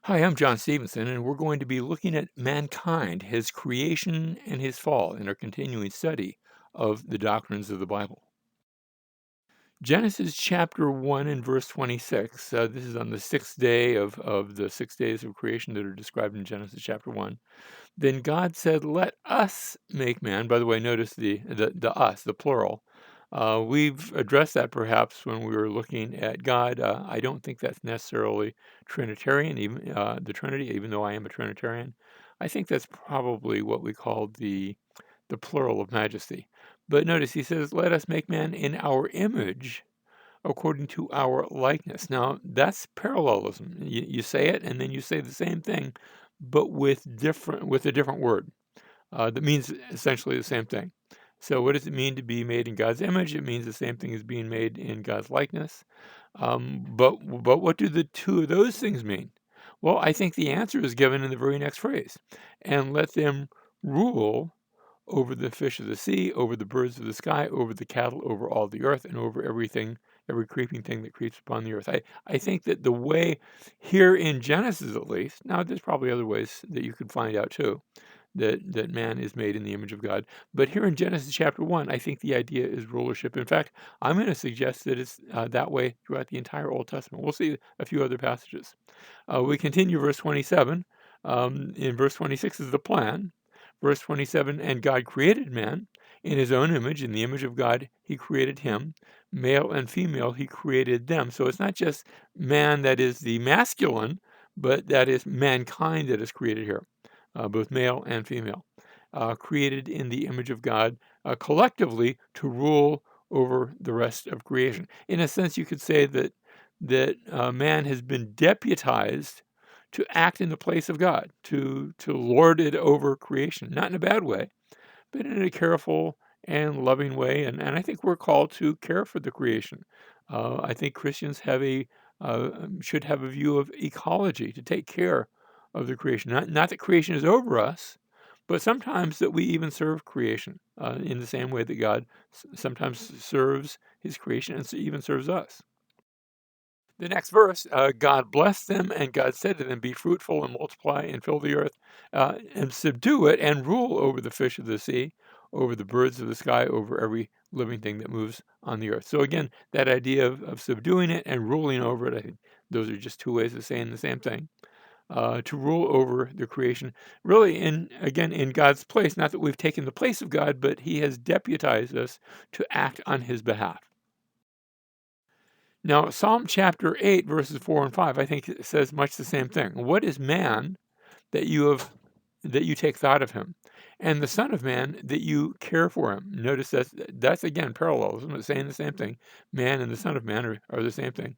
Hi, I'm John Stevenson, and we're going to be looking at mankind, his creation and his fall, in our continuing study of the doctrines of the Bible. Genesis chapter 1 and verse 26. This is on the sixth day of the 6 days of creation that are described in Genesis chapter 1. Then God said, "Let us make man." By the way, notice the us, the plural. We've addressed that perhaps when we were looking at God. I don't think that's necessarily Trinitarian, even the Trinity, even though I am a Trinitarian. I think that's probably what we call the plural of majesty. But notice he says, "Let us make man in our image, according to our likeness." Now, that's parallelism. You say it, and then you say the same thing, but with a different word that means essentially the same thing. So, what does it mean to be made in God's image? It means the same thing as being made in God's likeness. But what do the two of those things mean? Well, I think the answer is given in the very next phrase. And let them rule over the fish of the sea, over the birds of the sky, over the cattle, over all the earth, and over everything, every creeping thing that creeps upon the earth. I think that the way here in Genesis, at least, now there's probably other ways that you could find out too, that man is made in the image of God. But here in Genesis chapter 1, I think the idea is rulership. In fact, I'm going to suggest that it's that way throughout the entire Old Testament. We'll see a few other passages. We continue verse 27. In verse 26 is the plan. Verse 27, and God created man in his own image. In the image of God, he created him. Male and female, he created them. So it's not just man that is the masculine, but that is mankind that is created here, both male and female, created in the image of God collectively to rule over the rest of creation. In a sense, you could say that man has been deputized to act in the place of God, to lord it over creation, not in a bad way, but in a careful and loving way. And I think we're called to care for the creation. I think Christians should have a view of ecology, to take care of the creation. Not that creation is over us, but sometimes that we even serve creation in the same way that God sometimes serves his creation and even serves us. The next verse, God blessed them, and God said to them, "Be fruitful and multiply and fill the earth and subdue it and rule over the fish of the sea, over the birds of the sky, over every living thing that moves on the earth." So again, that idea of subduing it and ruling over it, I think those are just two ways of saying the same thing. To rule over the creation, really, in God's place. Not that we've taken the place of God, but He has deputized us to act on His behalf. Now, Psalm chapter 8, verses 4 and 5, I think it says much the same thing. What is man that you take thought of him, and the Son of Man that you care for him? Notice that's again parallelism. It's saying the same thing. Man and the Son of Man are the same thing.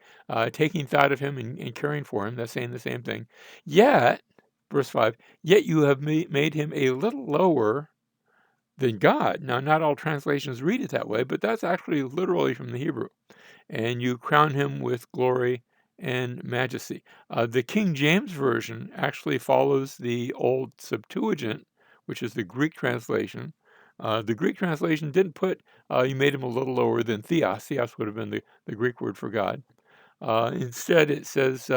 Taking thought of him and caring for him, that's saying the same thing. Yet, verse 5, yet you have made him a little lower than God. Now, not all translations read it that way, but that's actually literally from the Hebrew. And you crown him with glory and majesty. The King James Version actually follows the old Septuagint, which is the Greek translation. The Greek translation didn't put, you made him a little lower than theos. Theos would have been the Greek word for God. Instead, it says,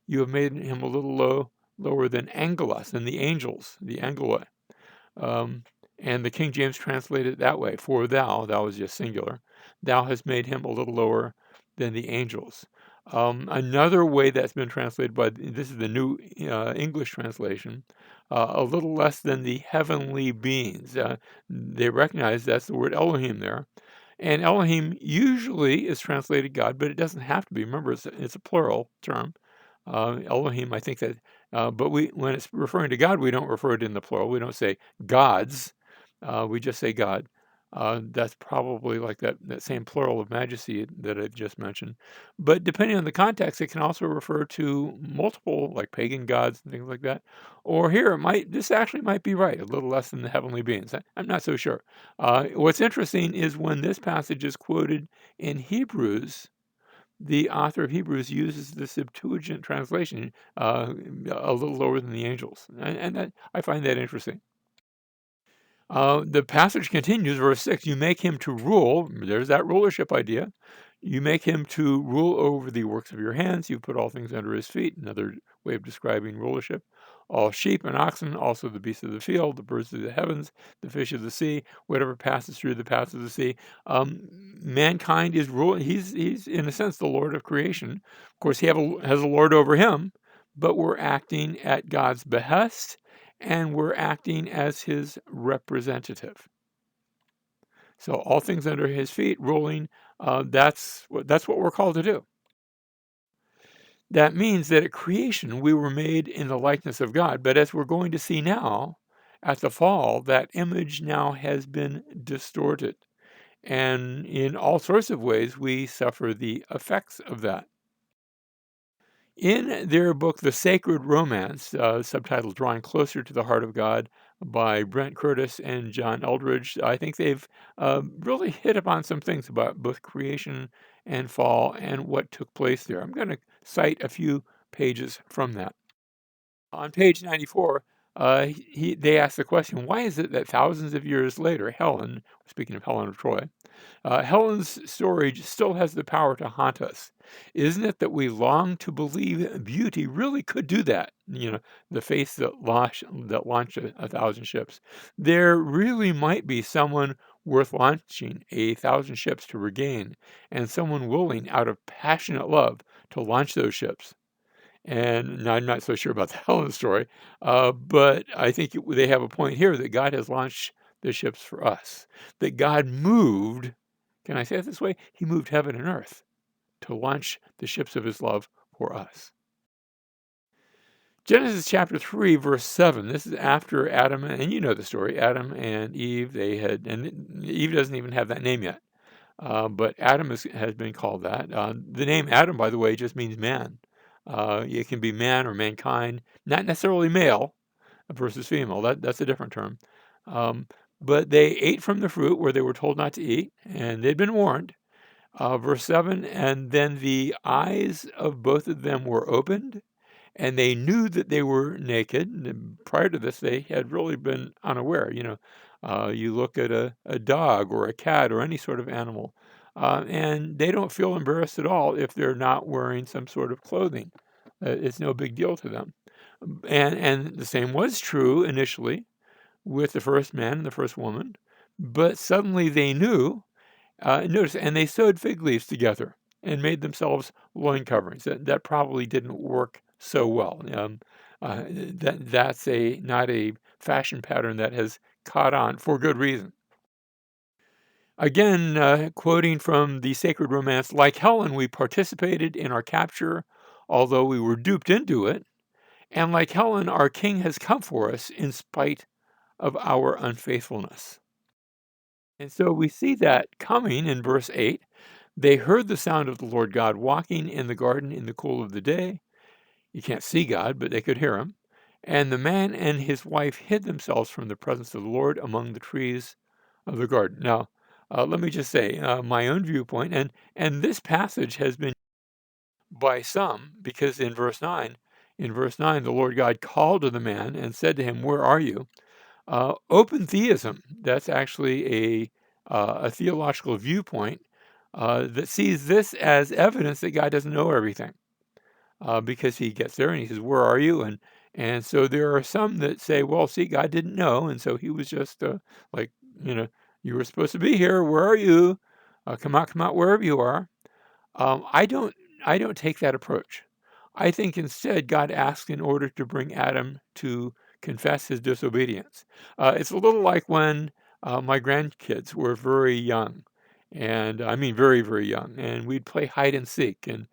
you have made him a little lower than angelos, than the angels, the angeloi. Um, and the King James translated it that way. For thou is just singular, thou hast made him a little lower than the angels. Another way that's been translated this is the New English translation, a little less than the heavenly beings. They recognize that's the word Elohim there. And Elohim usually is translated God, but it doesn't have to be. Remember, it's a plural term. Elohim, I think that, but when it's referring to God, we don't refer it in the plural. We don't say gods. We just say God. That's probably like that same plural of majesty that I just mentioned. But depending on the context, it can also refer to multiple, like pagan gods and things like that. Or here, this actually might be right, a little less than the heavenly beings. I'm not so sure. What's interesting is when this passage is quoted in Hebrews, the author of Hebrews uses the Septuagint translation, a little lower than the angels, and I find that interesting. The passage continues, verse 6, you make him to rule, there's that rulership idea, You make him to rule over the works of your hands. You put all things under his feet. Another way of describing rulership. All sheep and oxen, also the beasts of the field, the birds of the heavens, the fish of the sea, whatever passes through the paths of the sea. Mankind is ruling. He's in a sense the Lord of creation. Of course, has a Lord over him, but we're acting at God's behest, and we're acting as his representative. So all things under his feet, ruling. That's what we're called to do. That means that at creation we were made in the likeness of God, but as we're going to see now, at the fall, that image now has been distorted, and in all sorts of ways we suffer the effects of that. In their book, The Sacred Romance, subtitled Drawing Closer to the Heart of God by Brent Curtis and John Eldridge, I think they've really hit upon some things about both creation and fall and what took place there. I'm going to cite a few pages from that. On page 94, they ask the question, why is it that thousands of years later, Helen, speaking of Helen of Troy, Helen's story still has the power to haunt us? Isn't it that we long to believe beauty really could do that? The face that launched a thousand ships. There really might be someone worth launching 1,000 ships to regain, and someone willing, out of passionate love, to launch those ships. And I'm not so sure about the Helen story, but I think they have a point here that God has launched the ships for us. That God moved, can I say it this way? He moved heaven and earth to launch the ships of his love for us. Genesis chapter 3, verse 7. This is after Adam, and you know the story. Adam and Eve, and Eve doesn't even have that name yet. But Adam has been called that. The name Adam, by the way, just means man. It can be man or mankind, not necessarily male versus female. That's a different term. Um, but they ate from the fruit where they were told not to eat, and they'd been warned. Verse 7, and then the eyes of both of them were opened, and they knew that they were naked. And prior to this, they had really been unaware. You look at a dog or a cat or any sort of animal, and they don't feel embarrassed at all if they're not wearing some sort of clothing. It's no big deal to them. And the same was true initially with the first man and the first woman, but suddenly they knew. Notice, and they sewed fig leaves together and made themselves loin coverings. That probably didn't work so well. That's not a fashion pattern that has caught on for good reason. Again, quoting from the sacred romance, like Helen, we participated in our capture, although we were duped into it. And like Helen, our king has come for us in spite of our unfaithfulness. And so we see that coming in verse 8. They heard the sound of the Lord God walking in the garden in the cool of the day. You can't see God, but they could hear him. And the man and his wife hid themselves from the presence of the Lord among the trees of the garden. Now, let me just say my own viewpoint, and this passage has been by some because in verse 9, the Lord God called to the man and said to him, "Where are you?" Open theism, that's actually a theological viewpoint that sees this as evidence that God doesn't know everything, because he gets there and he says, "Where are you?" And so there are some that say, "Well, see, God didn't know, and so he was just like, you know, you were supposed to be here. Where are you? Come out, wherever you are." Um, I don't I don't take that approach. I think instead God asked in order to bring Adam to confess his disobedience. It's a little like when my grandkids were very young, and I mean very, very young, and we'd play hide and seek, and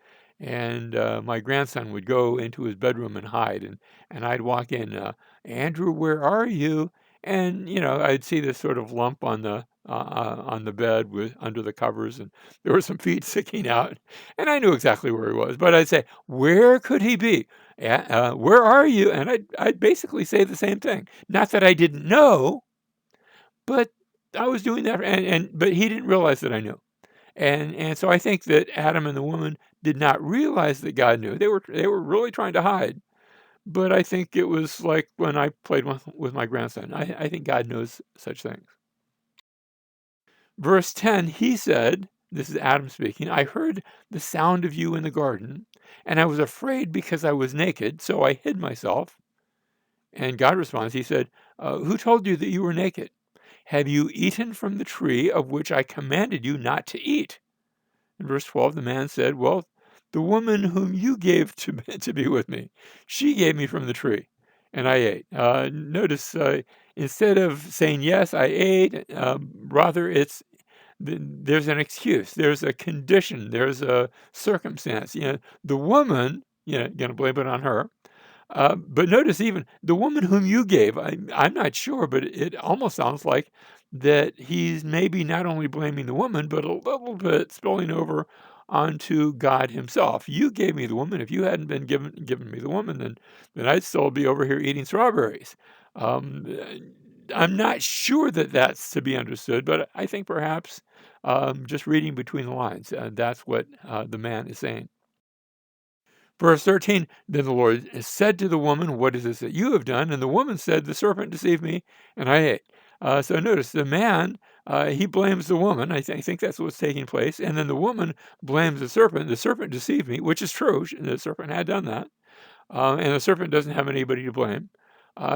my grandson would go into his bedroom and hide, and I'd walk in, Andrew, where are you? And I'd see this sort of lump on the bed with under the covers, and there were some feet sticking out, and I knew exactly where he was. But I'd say, "Where could he be? Where are you?" And I'd basically say the same thing. Not that I didn't know, but I was doing that, but he didn't realize that I knew. And so I think that Adam and the woman did not realize that God knew. They were really trying to hide. But I think it was like when I played with my grandson. I think God knows such things. Verse 10, he said, this is Adam speaking, I heard the sound of you in the garden, and I was afraid because I was naked, so I hid myself. And God responds, he said, who told you that you were naked? Have you eaten from the tree of which I commanded you not to eat? In verse 12, the man said, well, the woman whom you gave to be with me, she gave me from the tree, and I ate. Notice, instead of saying, yes, I ate, rather there's an excuse, there's a condition, there's a circumstance. The woman, going to blame it on her. But notice even the woman whom you gave, I'm not sure, but it almost sounds like that he's maybe not only blaming the woman, but a little bit spilling over onto God himself. You gave me the woman. If you hadn't been given me the woman, then I'd still be over here eating strawberries. Um, I'm not sure that that's to be understood, but I think perhaps just reading between the lines, that's what the man is saying. Verse 13, then the Lord said to the woman, what is this that you have done? And the woman said, the serpent deceived me, and I ate. So notice the man, he blames the woman. I think that's what's taking place. And then the woman blames the serpent. The serpent deceived me, which is true. The serpent had done that. And the serpent doesn't have anybody to blame.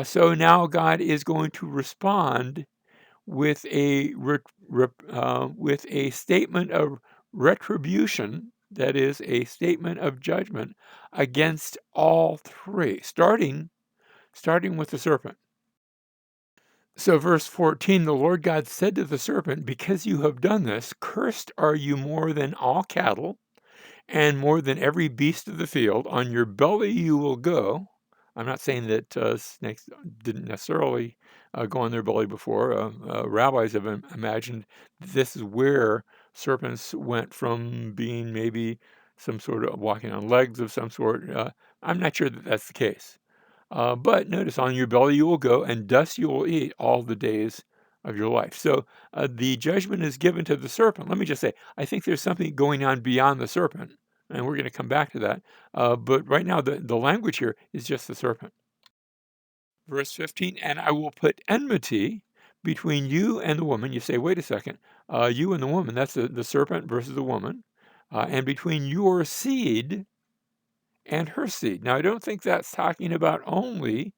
So now God is going to respond with with a statement of retribution, that is, a statement of judgment against all three, starting with the serpent. So, verse 14, the Lord God said to the serpent, because you have done this, cursed are you more than all cattle and more than every beast of the field. On your belly you will go. I'm not saying that snakes didn't necessarily go on their belly before. Rabbis have imagined this is where serpents went from being maybe some sort of walking on legs of some sort. I'm not sure that that's the case. But notice, on your belly you will go, and dust you will eat all the days of your life. So the judgment is given to the serpent. Let me just say, I think there's something going on beyond the serpent, and we're going to come back to that. But right now, the language here is just the serpent. Verse 15, and I will put enmity between you and the woman. You say, wait a second, you and the woman, that's the serpent versus the woman, and between your seed and her seed. Now, I don't think that's talking about only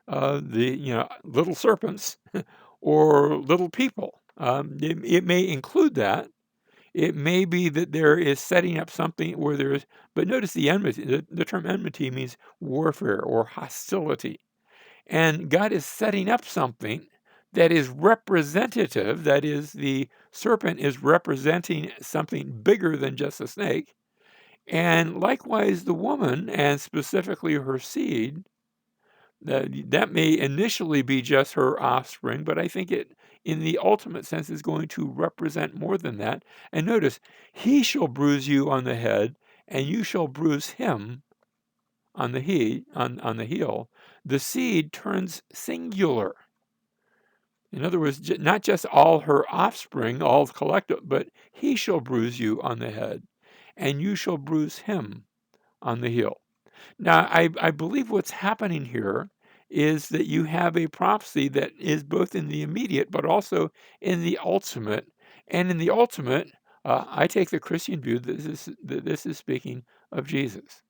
the little serpents or little people. It may include that. It may be that there is setting up something where there is, but notice the enmity. The term enmity means warfare or hostility. And God is setting up something that is representative. That is, the serpent is representing something bigger than just a snake. And likewise, the woman, and specifically her seed, that may initially be just her offspring, but I think it, in the ultimate sense, is going to represent more than that. And notice, he shall bruise you on the head, and you shall bruise him on the on the heel. The seed turns singular. In other words, not just all her offspring, all collective, but he shall bruise you on the head, and you shall bruise him on the heel. Now, I believe what's happening here is that you have a prophecy that is both in the immediate but also in the ultimate. And in the ultimate, I take the Christian view that this is speaking of Jesus.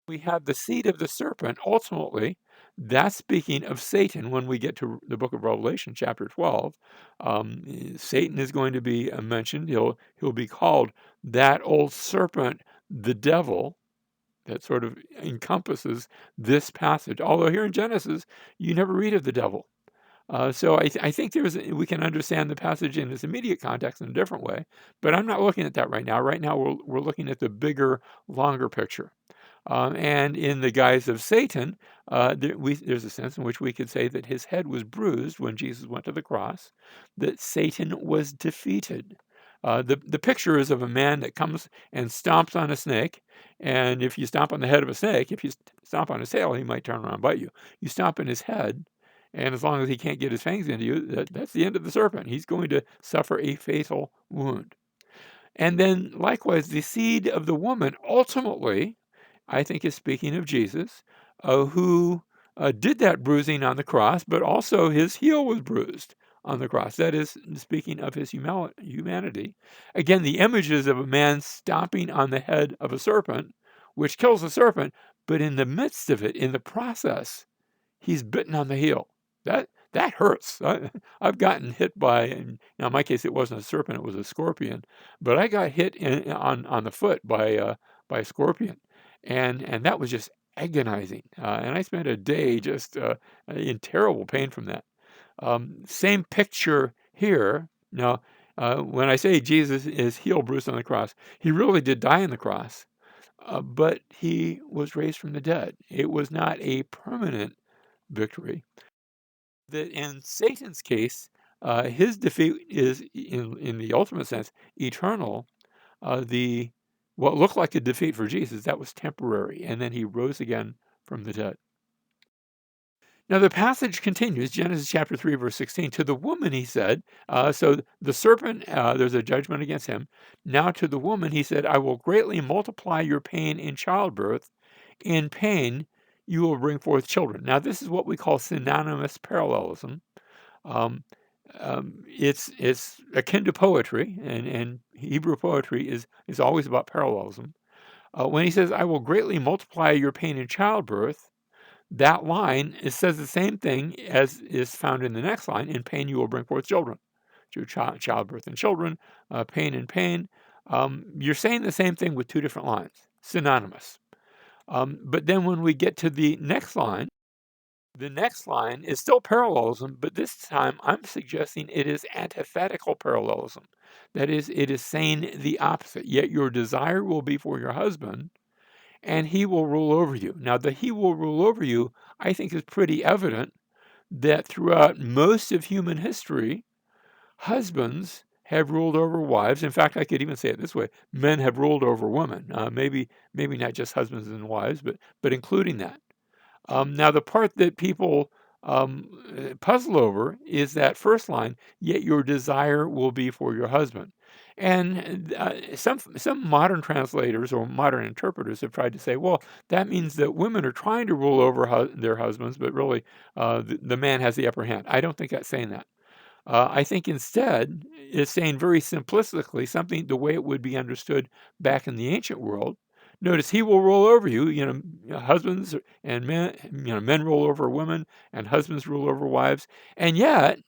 We have the seed of the serpent. Ultimately, that's speaking of Satan. When we get to the book of Revelation, chapter 12, Satan is going to be mentioned. He'll be called that old serpent, the devil. That sort of encompasses this passage. Although here in Genesis, you never read of the devil. So I think we can understand the passage in its immediate context in a different way, but I'm not looking at that right now. Right now, we're looking at the bigger, longer picture. And in the guise of Satan, there's a sense in which we could say that his head was bruised when Jesus went to the cross, that Satan was defeated. The picture is of a man that comes and stomps on a snake, and if you stomp on the head of a snake, if you stomp on his tail, he might turn around and bite you. You stomp in his head, and as long as he can't get his fangs into you, that's the end of the serpent. He's going to suffer a fatal wound. And then likewise, the seed of the woman ultimately, I think, is speaking of Jesus, who did that bruising on the cross, but also his heel was bruised on the cross. That is speaking of his humanity. Again, the images of a man stomping on the head of a serpent, which kills the serpent, but in the midst of it, in the process, he's bitten on the heel. That hurts. I've gotten hit by, and now in my case, it wasn't a serpent; it was a scorpion. But I got hit on the foot by a scorpion, and that was just agonizing. And I spent a day just in terrible pain from that. Same picture here. Now, when I say Jesus is heel bruised on the cross, he really did die on the cross, but he was raised from the dead. It was not a permanent victory. That in Satan's case, his defeat is in the ultimate sense eternal. The what looked like a defeat for Jesus, that was temporary, and then he rose again from the dead. Now the passage continues, Genesis chapter 3, verse 16. To the woman he said, so the serpent, there's a judgment against him. Now to the woman he said, I will greatly multiply your pain in childbirth. In pain you will bring forth children. Now this is what we call synonymous parallelism. Um, it's akin to poetry, and Hebrew poetry is always about parallelism. When he says, I will greatly multiply your pain in childbirth, that line, it says the same thing as is found in the next line, in pain you will bring forth children. Through childbirth and children, pain and pain. You're saying the same thing with two different lines, synonymous. But then when we get to the next line is still parallelism, but this time I'm suggesting it is antithetical parallelism. That is, it is saying the opposite. Yet your desire will be for your husband, and he will rule over you. Now, the he will rule over you, I think, is pretty evident that throughout most of human history, husbands have ruled over wives. In fact, I could even say it this way: men have ruled over women. Maybe not just husbands and wives, but including that. Now, the part that people puzzle over is that first line, yet your desire will be for your husband. And some modern translators or modern interpreters have tried to say, well, that means that women are trying to rule over their husbands, but really the man has the upper hand. I don't think that's saying that. I think instead it's saying very simplistically something the way it would be understood back in the ancient world. Notice he will rule over you. Husbands and men. Men rule over women, and husbands rule over wives. And yet,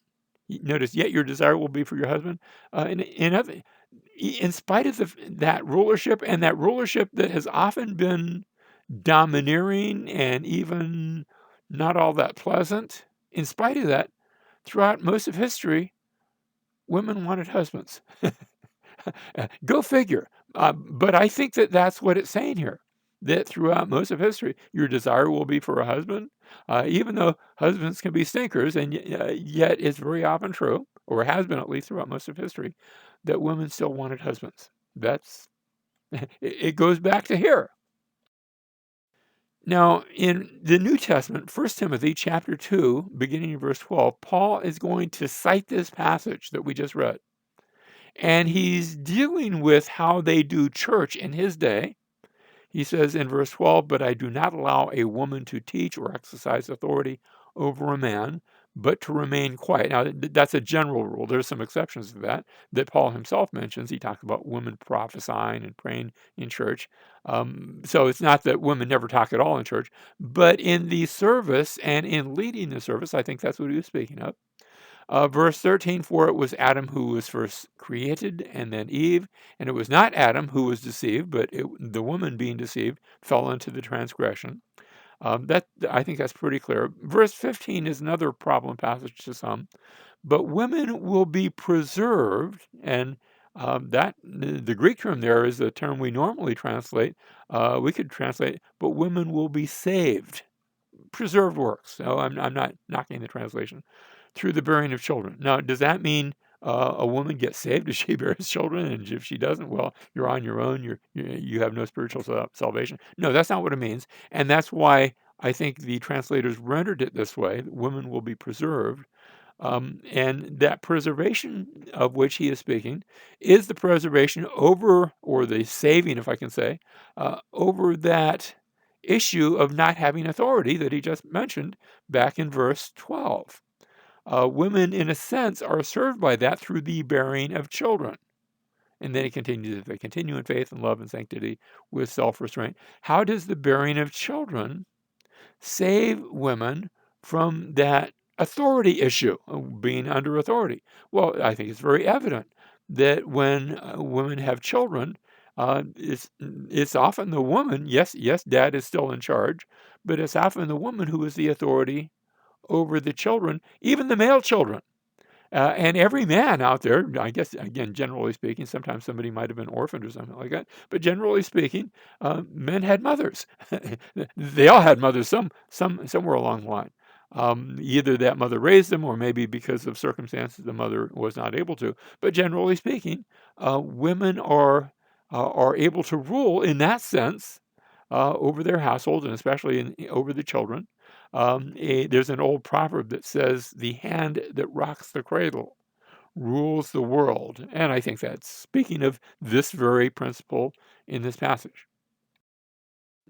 notice, yet your desire will be for your husband. In spite of that rulership, and that rulership that has often been domineering and even not all that pleasant. In spite of that, throughout most of history, women wanted husbands. Go figure. But I think that that's what it's saying here. That throughout most of history, your desire will be for a husband, even though husbands can be stinkers, and yet it's very often true, or has been at least throughout most of history, that women still wanted husbands. That's it goes back to here. Now, in the New Testament, 1 Timothy chapter 2, beginning in verse 12, Paul is going to cite this passage that we just read. And he's dealing with how they do church in his day. He says in verse 12, but I do not allow a woman to teach or exercise authority over a man, but to remain quiet. Now, that's a general rule. There's some exceptions to that Paul himself mentions. He talks about women prophesying and praying in church. So it's not that women never talk at all in church, but in the service and in leading the service, I think that's what he was speaking of. Verse 13, for it was Adam who was first created, and then Eve. And it was not Adam who was deceived, but the woman being deceived fell into the transgression. I think that's pretty clear. Verse 15 is another problem passage to some. But women will be preserved, and that the Greek term there is a term we normally translate. We could translate, but women will be saved. Preserved works. So I'm not knocking the translation. Through the bearing of children. Now, does that mean a woman gets saved if she bears children, and if she doesn't, well, you're on your own. You have no spiritual salvation. No, that's not what it means, and that's why I think the translators rendered it this way: that women will be preserved, and that preservation of which he is speaking is the preservation over, or the saving, if I can say, over that issue of not having authority that he just mentioned back in verse 12. Women, in a sense, are served by that through the bearing of children. And then it continues, if they continue in faith and love and sanctity with self-restraint. How does the bearing of children save women from that authority issue, being under authority? Well, I think it's very evident that when women have children, it's often the woman. Yes, dad is still in charge, but it's often the woman who is the authority over the children, even the male children. And every man out there, I guess, again, generally speaking, sometimes somebody might have been orphaned or something like that, but generally speaking, men had mothers. They all had mothers, somewhere along the line. Either that mother raised them, or maybe because of circumstances the mother was not able to. But generally speaking, women are able to rule in that sense over their household, and especially over the children. There's an old proverb that says, "The hand that rocks the cradle rules the world." And I think that's speaking of this very principle in this passage.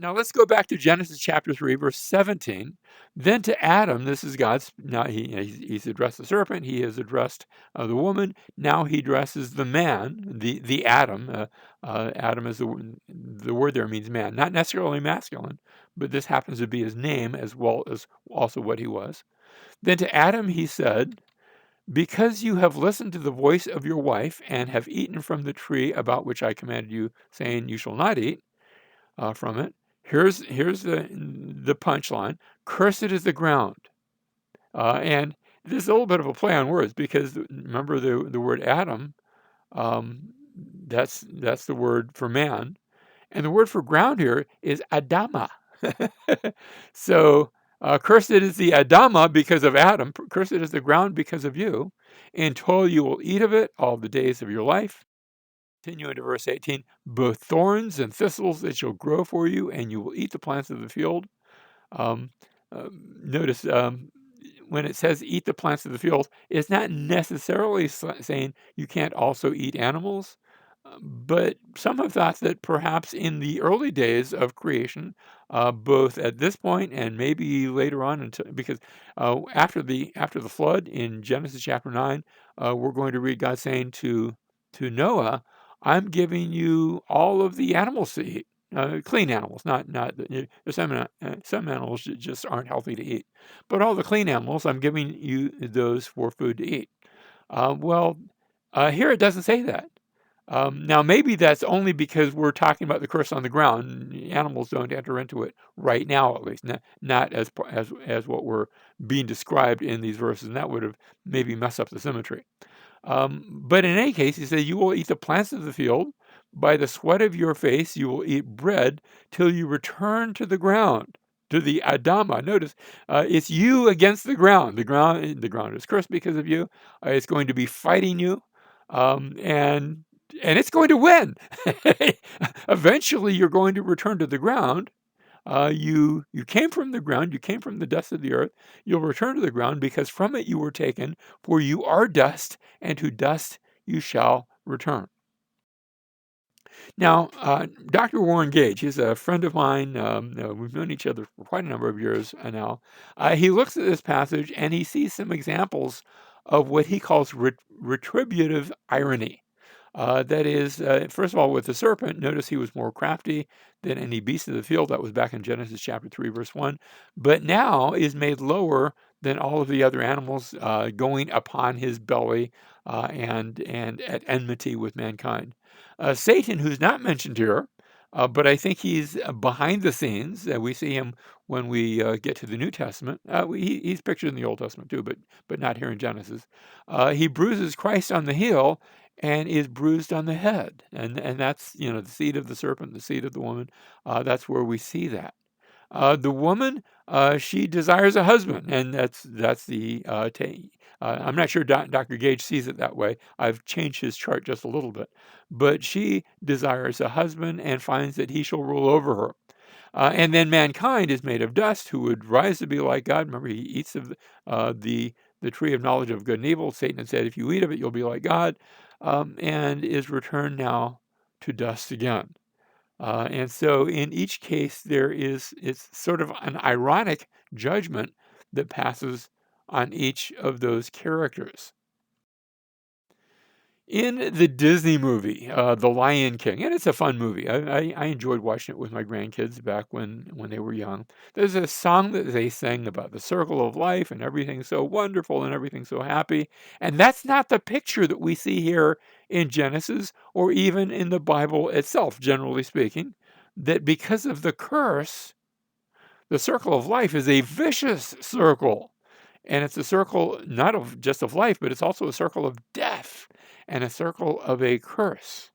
Now let's go back to Genesis chapter 3, verse 17. Then to Adam, this is God's, now he's addressed the serpent, he has addressed the woman, now he addresses the man, the Adam. Adam is the word there means man, not necessarily masculine, but this happens to be his name as well as also what he was. Then to Adam he said, "Because you have listened to the voice of your wife and have eaten from the tree about which I commanded you, saying, you shall not eat from it." Here's the punchline: "Cursed is the ground." And this is a little bit of a play on words, because remember the word Adam, um, that's the word for man, and the word for ground here is Adama. So cursed is the Adama because of Adam. Cursed is the ground because of you. In toil you will eat of it all the days of your life. Continue into verse 18, "Both thorns and thistles it shall grow for you, and you will eat the plants of the field." Um, Notice when it says eat the plants of the field, it's not necessarily saying you can't also eat animals. But some have thought that perhaps in the early days of creation, both at this point and maybe later on, until, because after the flood in Genesis chapter 9, we're going to read God saying to Noah, "I'm giving you all of the animals to eat, clean animals, not there's some animals that just aren't healthy to eat, but all the clean animals, I'm giving you those for food to eat." Well, here it doesn't say that. Now, maybe that's only because we're talking about the curse on the ground. Animals don't enter into it right now, at least, not as what we're being described in these verses, and that would have maybe messed up the symmetry. But in any case, he said, "You will eat the plants of the field. By the sweat of your face, you will eat bread till you return to the ground, to the Adama." Notice, it's you against the ground. The ground is cursed because of you. It's going to be fighting you, and it's going to win. Eventually, you're going to return to the ground. You came from the ground, you came from the dust of the earth. You'll return to the ground, because from it you were taken, for you are dust, and to dust you shall return. Now, Dr. Warren Gage, he's a friend of mine. We've known each other for quite a number of years now. He looks at this passage and he sees some examples of what he calls retributive irony. That is, first of all, with the serpent, notice he was more crafty than any beast of the field. That was back in Genesis chapter 3, verse 1. But now is made lower than all of the other animals, going upon his belly, and at enmity with mankind. Satan, who's not mentioned here, but I think he's behind the scenes. We see him when we get to the New Testament. He's pictured in the Old Testament too, but not here in Genesis. He bruises Christ on the heel and is bruised on the head, and that's, the seed of the serpent, the seed of the woman. That's where we see that. The woman, she desires a husband, and that's the I'm not sure Dr. Gage sees it that way. I've changed his chart just a little bit, but she desires a husband and finds that he shall rule over her. And then mankind is made of dust, who would rise to be like God. Remember, he eats of the tree of knowledge of good and evil. Satan had said, "If you eat of it, you'll be like God," and is returned now to dust again. And so in each case, it's sort of an ironic judgment that passes on each of those characters. In the Disney movie, The Lion King, and it's a fun movie. I enjoyed watching it with my grandkids back when they were young. There's a song that they sing about the circle of life and everything so wonderful and everything so happy. And that's not the picture that we see here in Genesis or even in the Bible itself, generally speaking, that because of the curse, the circle of life is a vicious circle. And it's a circle not of just of life, but it's also a circle of death and a circle of a curse.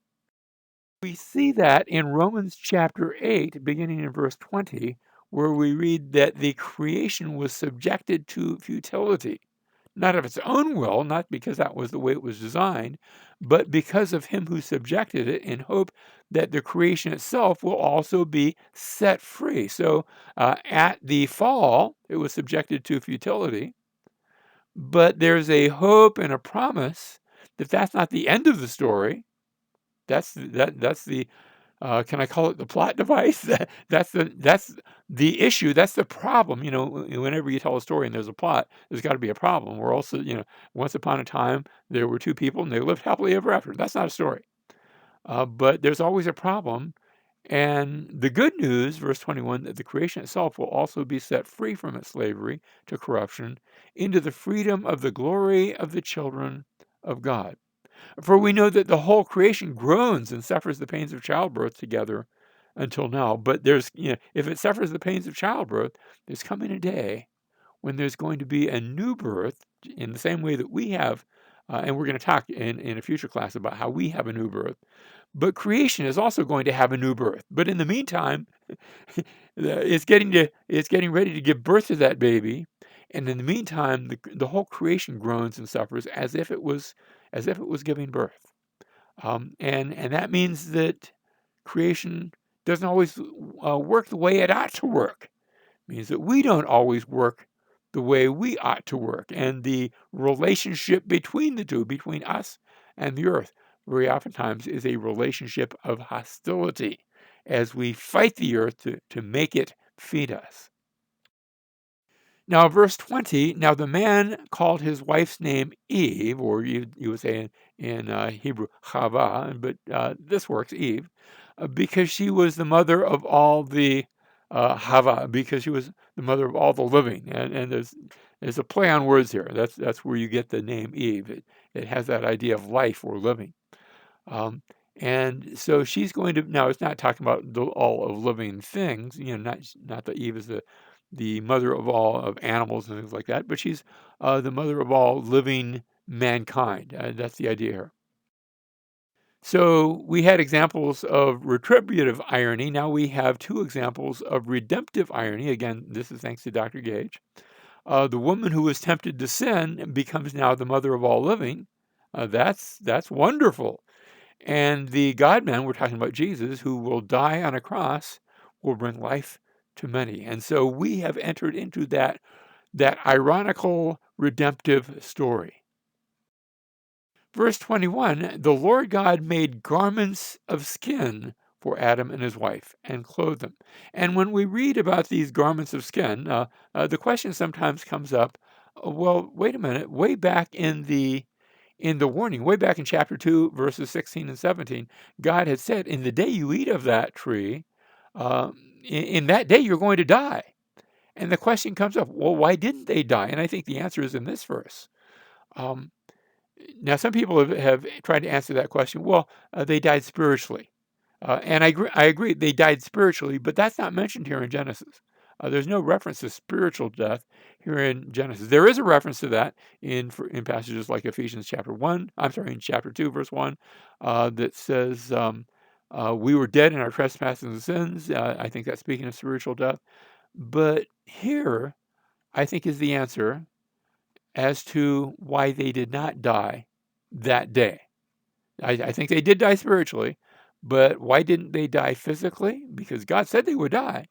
We see that in Romans chapter 8, beginning in verse 20, where we read that the creation was subjected to futility, not of its own will, not because that was the way it was designed, but because of him who subjected it, in hope that the creation itself will also be set free. So at the fall, it was subjected to futility, but there's a hope and a promise that that's not the end of the story. That's the can I call it the plot device? That's the issue. That's the problem. Whenever you tell a story and there's a plot, there's got to be a problem. We're also, once upon a time there were two people and they lived happily ever after. That's not a story. But there's always a problem. And the good news, verse 21, that the creation itself will also be set free from its slavery to corruption into the freedom of the glory of the children of God. For we know that the whole creation groans and suffers the pains of childbirth together until now. But if it suffers the pains of childbirth, there's coming a day when there's going to be a new birth in the same way that we have, and we're going to talk in a future class about how we have a new birth. But creation is also going to have a new birth. But in the meantime, it's getting ready to give birth to that baby, and in the meantime, the whole creation groans and suffers as if it was giving birth. And that means that creation doesn't always work the way it ought to work. It means that we don't always work the way we ought to work. And the relationship between the two, between us and the earth, very oftentimes is a relationship of hostility as we fight the earth to make it feed us. Now, verse 20, now the man called his wife's name Eve, or you would say in Hebrew, Chava, but this works, Eve, because she was the mother of all the Hava, because she was the mother of all the living. And there's a play on words here. That's where you get the name Eve. It has that idea of life or living. And so she's going to, now it's not talking about all of living things, not that Eve is the mother of all of animals and things like that, but she's the mother of all living mankind. That's the idea here. So we had examples of retributive irony. Now we have two examples of redemptive irony. Again, this is thanks to Dr. Gage. The woman who was tempted to sin becomes now the mother of all living. That's wonderful. And the God-man, we're talking about Jesus, who will die on a cross, will bring life to many. And so we have entered into that ironical redemptive story. Verse 21, the Lord God made garments of skin for Adam and his wife and clothed them. And when we read about these garments of skin, the question sometimes comes up, well, wait a minute, way back in the warning, way back in chapter 2, verses 16 and 17, God had said, in the day you eat of that tree, in that day you're going to die. And the question comes up, well, why didn't they die? And I think the answer is in this verse. Now, some people have tried to answer that question. Well, they died spiritually. And I agree, they died spiritually, but that's not mentioned here in Genesis. There's no reference to spiritual death here in Genesis. There is a reference to that in passages like Ephesians in chapter 2, verse 1, that says, we were dead in our trespasses and sins. I think that's speaking of spiritual death. But here, I think, is the answer as to why they did not die that day. I think they did die spiritually, but why didn't they die physically? Because God said they would die.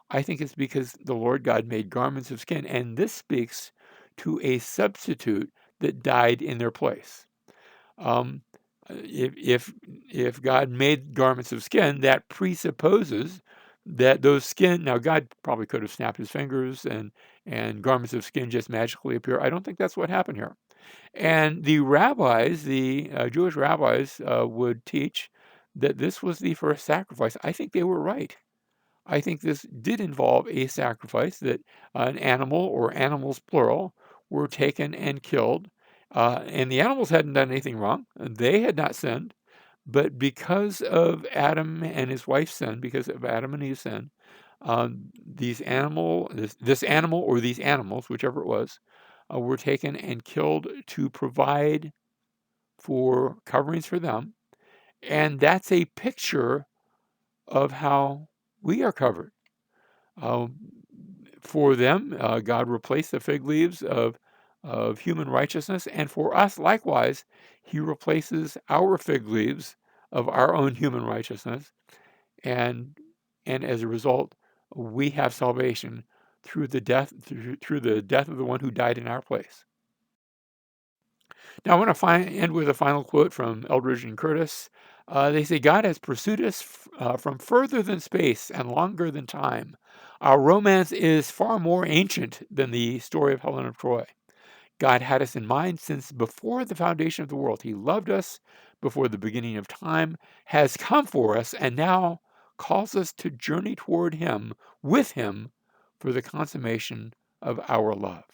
I think it's because the Lord God made garments of skin, and this speaks to a substitute that died in their place. If God made garments of skin, that presupposes that those skin, now God probably could have snapped his fingers and garments of skin just magically appear. I don't think that's what happened here. And the rabbis, the Jewish rabbis, would teach that this was the first sacrifice. I think they were right. I think this did involve a sacrifice, that an animal, or animals plural, were taken and killed. And the animals hadn't done anything wrong. They had not sinned. But because of Adam and his wife's sin, because of Adam and Eve's sin, this animal or these animals, whichever it was, were taken and killed to provide for coverings for them. And that's a picture of how we are covered. Um, for them, God replaced the fig leaves of human righteousness, and for us, likewise, He replaces our fig leaves of our own human righteousness, and as a result, we have salvation through through the death of the one who died in our place. Now, I want to end with a final quote from Eldridge and Curtis. They say, God has pursued us from further than space and longer than time. Our romance is far more ancient than the story of Helen of Troy. God had us in mind since before the foundation of the world. He loved us before the beginning of time, has come for us, and now calls us to journey toward Him, with Him, for the consummation of our love.